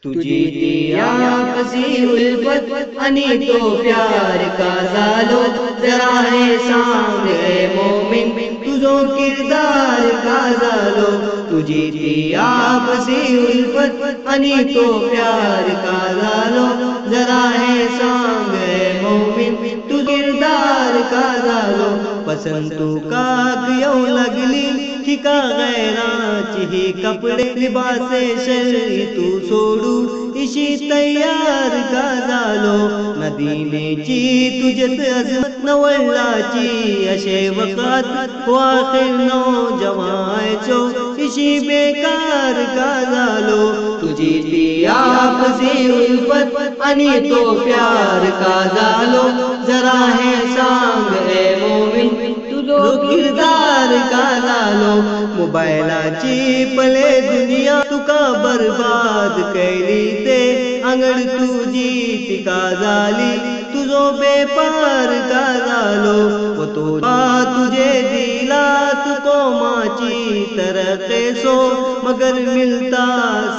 तुझी दिया कसी उल्फत आणि तो प्यार का जालो जरा है सांग ए मोमिन तुझो किरदार का जालो तुझी दिया कसी उल्फत आणि तो प्यार का जालो जरा है सांग ए मोमिन तू किरदार का जालो पसंद तू का येऊ लागली ठिका गैराची ही कपडे लिबासे शरी तू सोडू इशी तयार का झालो नदीनेची तुझ्यात अजमत नवळाची अशे वकात वाखिर नौजवायचो इशी बेकार का झालो तुझी ती आपसी उल्फत आणि तो प्यार का झालो जरा हे सांग ए मोमिन तुझो किरदार का झालो मोबाईलाची पले दुनिया तुका बर्बाद कैली ते अंगड तुझी तिका झाली तुझो बेपार का झालो व तो तुझे दिला तू कोमाची तरके सो मगर मिलता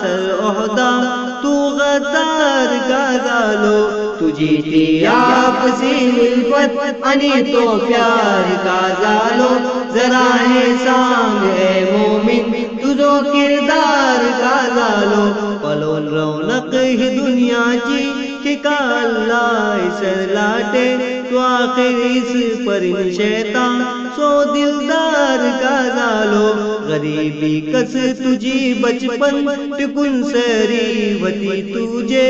सर ओहदा तू गद्दार का झालो तुझी ती आपसी उल्फत आणि तो प्यार का झालो जरा हे सांग ए मोमिन तुझो किरदार का झालो पलोन रौनक ही दुनियाची ठिका अल्लाह सर लाटे तो आखिर इस परिन शैतान सो दिलदार का झालो गरीबी कस तुझी बचपन टिकून सरी होती तुझे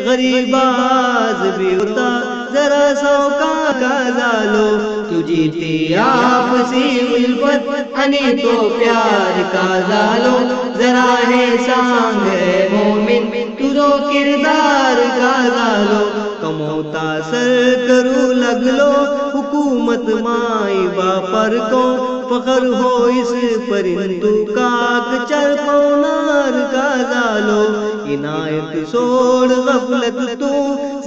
गरीबाज भी होता जरा सौका का झालो तुझी ती आपसी उल्फत आणि तो प्यार का झालो जरा हे सांग ए मोमिन तुझो किरदार का झालो कमवता सर करू लगलो हुकूमत माई बापर को फखर हो इस परिंतु काक चल पौनार का झालो इनायत सोड गफलत तू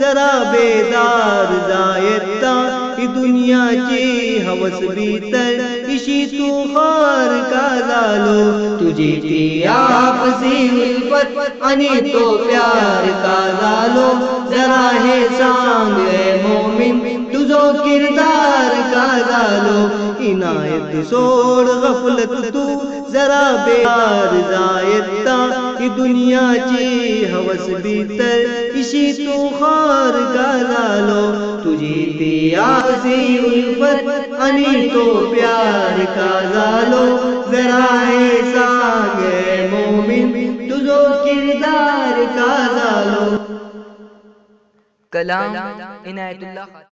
जरा बेदार जायता ही दुनियाची हवस भीतर इशी तू खार का झालो तुझी ती आपसी उल्फत आणि तो प्यार का झालो जरा हे सांग ए मोमिन तुझो किरदार का झालो इनायत सोड गफलत तू जरा बेदार जायता ही दुनियाची हवस भीतर इशी तू खार का झालो तुझी ती आपसी उल्फत आणि तो प्यार का झालो जरा हे सांग ए मोमिन तुझो किरदार का झालो कलाम इनायतुल्लाह